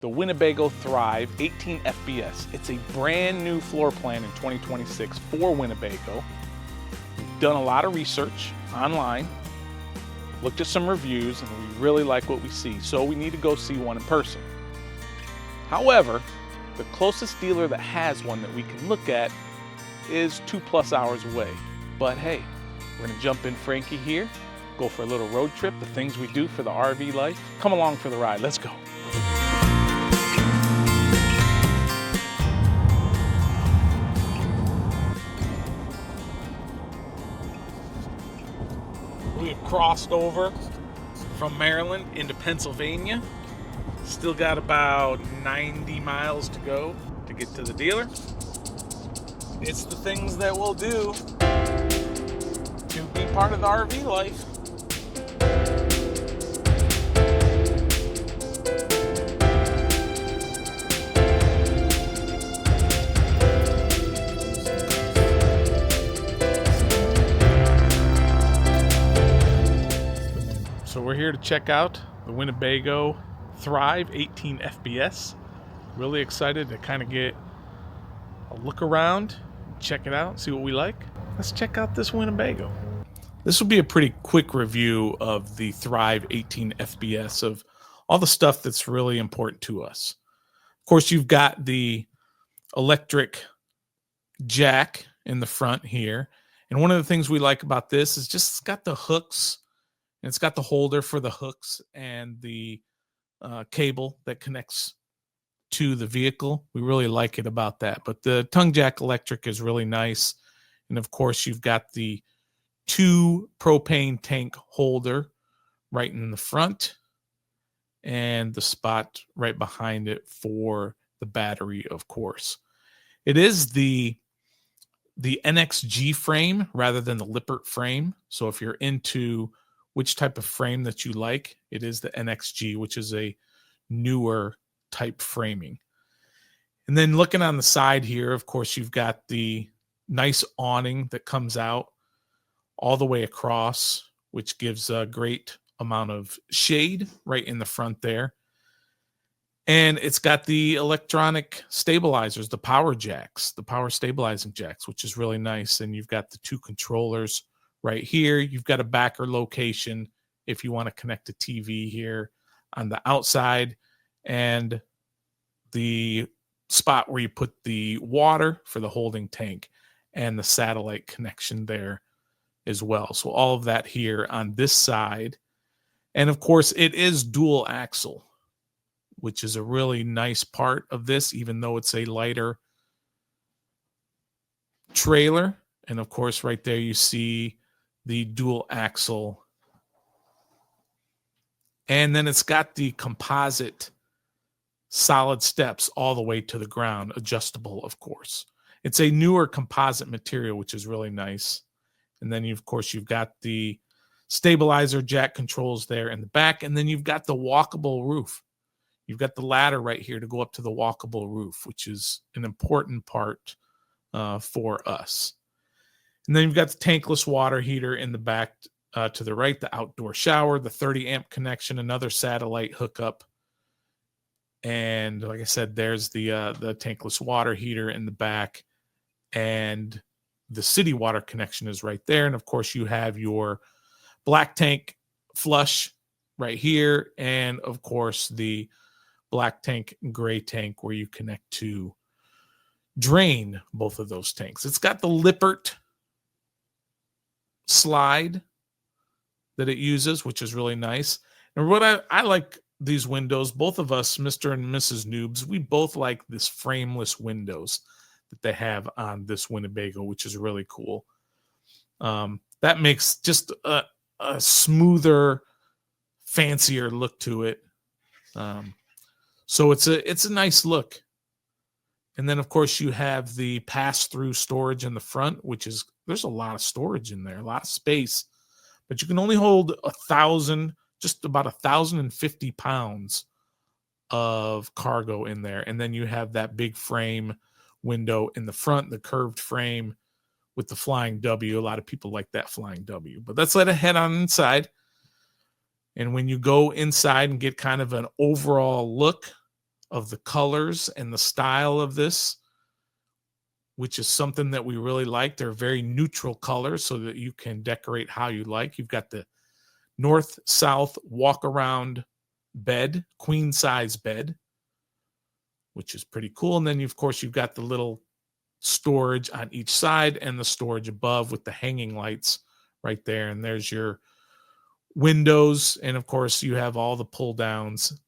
the Winnebago Thrive 18 FBS. It's a brand new floor plan in 2026 for Winnebago. We've done a lot of research online, looked at some reviews, and we really like what we see, so we need to go see one in person. However, the closest dealer that has one that we can look at is 2+ hours away. But hey, we're gonna jump in Frankie here, go for a little road trip, the things we do for the RV life. Come along for the ride, let's go. We have crossed over from Maryland into Pennsylvania. Still got about 90 miles to go to get to the dealer. It's the things that we'll do to be part of the RV life. So we're here to check out the Winnebago Thrive 18 FBS. Really excited to kind of get a look around, check it out, see what we like. Let's check out this Winnebago. This will be a pretty quick review of the Thrive 18 FBS, of all the stuff that's really important to us. Of course, you've got the electric jack in the front here. And one of the things we like about this is just it's got the hooks, and it's got the holder for the hooks and the cable that connects to the vehicle. We really like it about that. But the tongue jack electric is really nice. And of course, you've got the 2 propane tank holder right in the front and the spot right behind it for the battery, of course. It is the NXG frame rather than the Lippert frame. So if you're into which type of frame that you like, it is the NXG, which is a newer type framing. And then looking on the side here, of course, you've got the nice awning that comes out all the way across, which gives a great amount of shade right in the front there. And it's got the electronic stabilizers, the power jacks, the power stabilizing jacks, which is really nice. And you've got the 2 controllers right here. You've got a backer location if you want to connect a TV here on the outside, and the spot where you put the water for the holding tank and the satellite connection there as well. So all of that here on this side. And of course, it is dual axle, which is a really nice part of this, even though it's a lighter trailer. And of course, right there you see the dual axle. And then it's got the composite solid steps all the way to the ground, adjustable, of course. It's a newer composite material, which is really nice. And then, of course, you've got the stabilizer jack controls there in the back. And then you've got the walkable roof. You've got the ladder right here to go up to the walkable roof, which is an important part for us. And then you've got the tankless water heater in the back to the right, the outdoor shower, the 30 amp connection, another satellite hookup. And like I said, there's the tankless water heater in the back, and the city water connection is right there. And of course, you have your black tank flush right here. And of course, the black tank and gray tank where you connect to drain both of those tanks. It's got the Lippert slide that it uses, which is really nice. And what I like these windows, both of us, Mr. and Mrs. Noobs, we both like this frameless windows that they have on this Winnebago, which is really cool. That makes just a smoother, fancier look to it. So it's a nice look. And then, of course, you have the pass-through storage in the front, which is, there's a lot of storage in there, a lot of space. But you can only hold 1,000, just about 1,050 pounds of cargo in there. And then you have that big frame window in the front, the curved frame with the flying W. A lot of people like that flying W. But let's let it head on inside. And when you go inside and get kind of an overall look of the colors and the style of this, which is something that we really like. They're very neutral colors so that you can decorate how you like. You've got the north-south walk-around bed, queen-size bed, which is pretty cool. And then, of course, you've got the little storage on each side and the storage above with the hanging lights right there. And there's your windows. And, of course, you have all the pull-downs,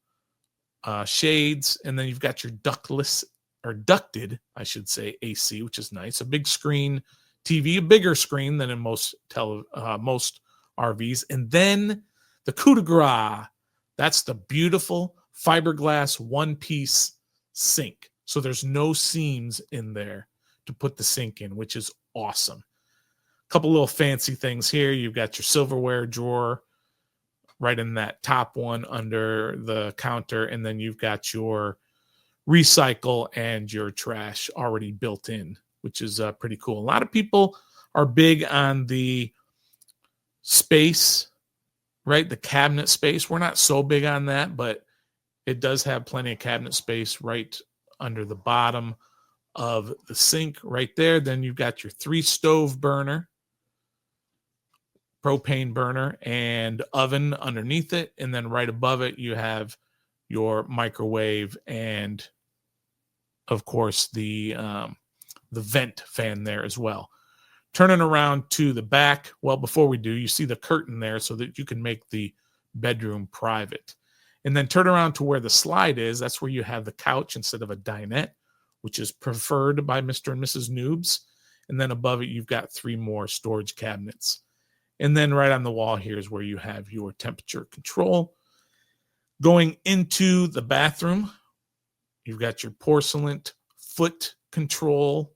shades. And then you've got your ductless, or ducted, I should say, AC, which is nice. A big screen TV, a bigger screen than in most RVs. And then the coup de grace, that's the beautiful fiberglass one-piece sink. So there's no seams in there to put the sink in, which is awesome. A couple little fancy things here. You've got your silverware drawer right in that top one under the counter. And then you've got your recycle and your trash already built in, which is pretty cool. A lot of people are big on the space, right? The cabinet space. We're not so big on that, but it does have plenty of cabinet space right under the bottom of the sink right there. Then you've got your 3 stove burner, propane burner, and oven underneath it. And then right above it, you have your microwave and, of course, the vent fan there as well. Turning around to the back, well, before we do, you see the curtain there so that you can make the bedroom private. And then turn around to where the slide is. That's where you have the couch instead of a dinette, which is preferred by Mr. and Mrs. Noobs. And then above it, you've got 3 more storage cabinets. And then right on the wall here is where you have your temperature control. Going into the bathroom, you've got your porcelain foot control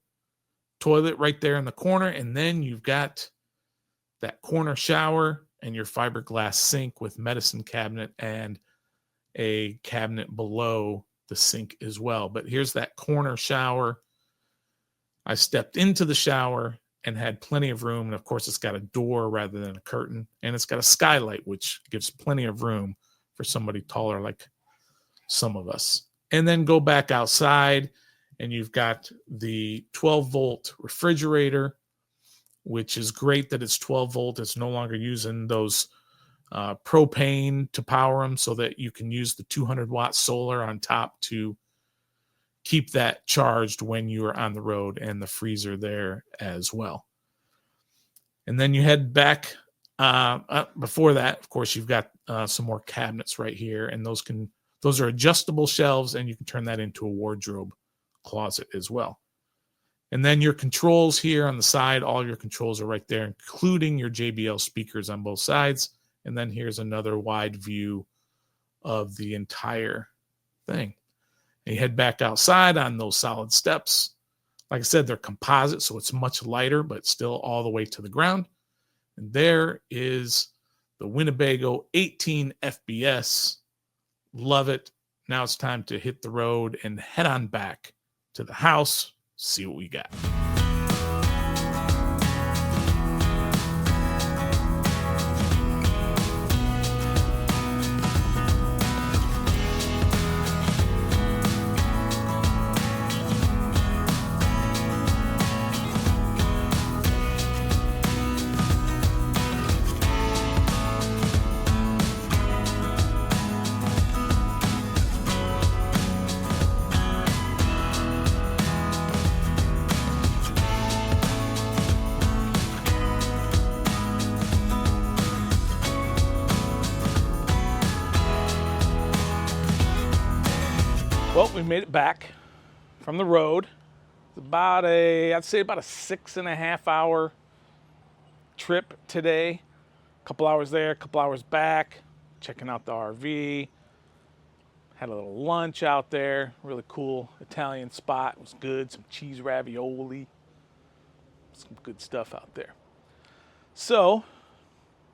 toilet right there in the corner. And then you've got that corner shower and your fiberglass sink with medicine cabinet and a cabinet below the sink as well. But here's that corner shower. I stepped into the shower and had plenty of room. And of course, it's got a door rather than a curtain. And it's got a skylight, which gives plenty of room for somebody taller like some of us. And then go back outside and you've got the 12-volt refrigerator, which is great that it's 12 volt. It's no longer using those propane to power them, so that you can use the 200-watt solar on top to keep that charged when you are on the road, and the freezer there as well. And then you head back. Before that, of course, you've got some more cabinets right here, and those are adjustable shelves, and you can turn that into a wardrobe closet as well. And then your controls here on the side, all your controls are right there, including your JBL speakers on both sides. And then here's another wide view of the entire thing. And you head back outside on those solid steps. Like I said, they're composite, so it's much lighter, but still all the way to the ground. And there is the Winnebago 18 FBS. Love it. Now it's time to hit the road and head on back to the house, see what we got. Well, we made it back from the road. It's I'd say about a 6.5 hour trip today. A couple hours there, a couple hours back, checking out the RV. Had a little lunch out there, really cool Italian spot. It was good, some cheese ravioli, some good stuff out there. So,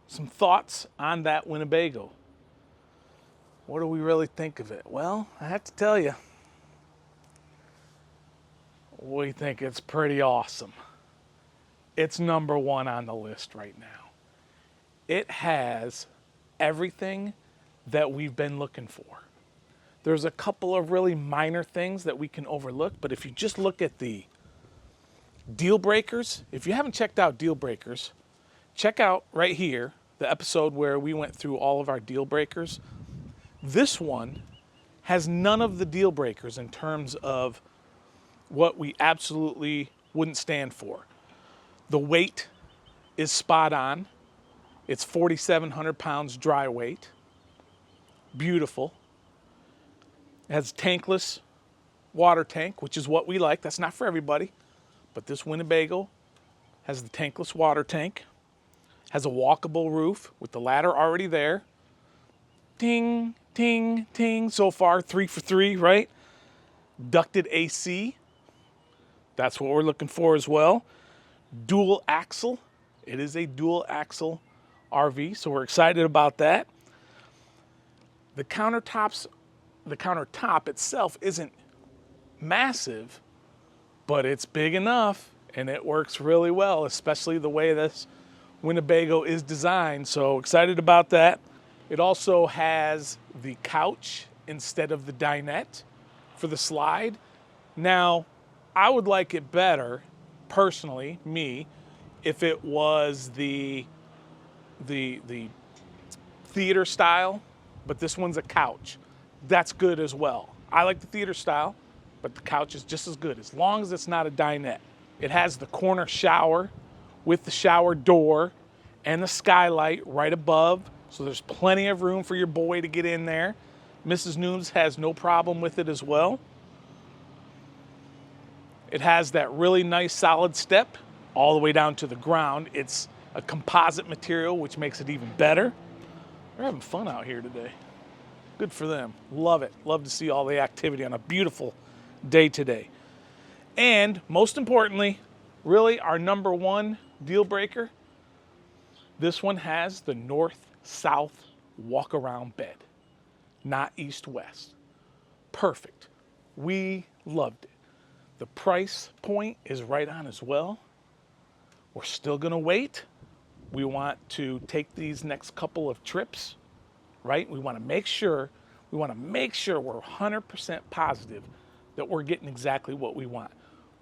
some thoughts on that Winnebago. What do we really think of it? Well, I have to tell you, we think it's pretty awesome. It's number 1 on the list right now. It has everything that we've been looking for. There's a couple of really minor things that we can overlook, but if you just look at the deal breakers, if you haven't checked out deal breakers, check out right here the episode where we went through all of our deal breakers. This one has none of the deal breakers in terms of what we absolutely wouldn't stand for. The weight is spot on. It's 4,700 pounds dry weight. Beautiful. It has tankless water tank, which is what we like. That's not for everybody, but this Winnebago has the tankless water tank. Has a walkable roof with the ladder already there. Ting, ting, ting. So far, 3 for 3, right? Ducted AC. That's what we're looking for as well. Dual axle. It is a dual axle RV, so we're excited about that. The countertop itself isn't massive, but it's big enough and it works really well, especially the way this Winnebago is designed. So excited about that. It also has the couch instead of the dinette for the slide. Now, I would like it better, personally, me, if it was the theater style, but this one's a couch. That's good as well. I like the theater style, but the couch is just as good as long as it's not a dinette. It has the corner shower with the shower door and the skylight right above, so there's plenty of room for your boy to get in there. Mrs. Nooms has no problem with it as well. It has that really nice solid step all the way down to the ground. It's a composite material, which makes it even better. They're having fun out here today. Good for them. Love it. Love to see all the activity on a beautiful day today. And most importantly, really our number one deal breaker, this one has the north-south walk-around bed, not east-west. Perfect. We loved it. The price point is right on as well. We're still going to wait. We want to take these next couple of trips, right? We want to make sure we're 100% positive that we're getting exactly what we want.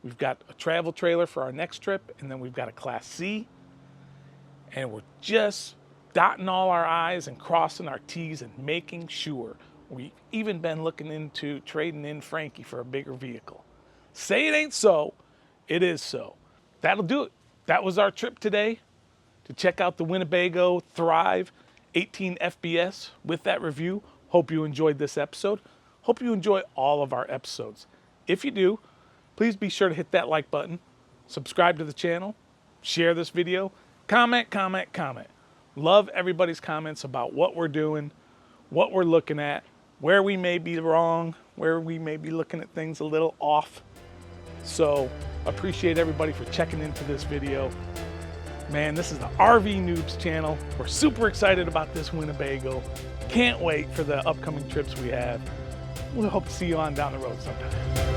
We've got a travel trailer for our next trip, and then we've got a Class C, and we're just dotting all our I's and crossing our T's and making sure. We've even been looking into trading in Frankie for a bigger vehicle. Say it ain't so, it is so. That'll do it. That was our trip today to check out the Winnebago Thrive 18 FBS with that review. Hope you enjoyed this episode. Hope you enjoy all of our episodes. If you do, please be sure to hit that like button, subscribe to the channel, share this video, comment. Love everybody's comments about what we're doing, what we're looking at, where we may be wrong, where we may be looking at things a little off. So appreciate everybody for checking into this video. Man, this is the RV Noobs channel. We're super excited about this Winnebago. Can't wait for the upcoming trips we have. We'll hope to see you on down the road sometime.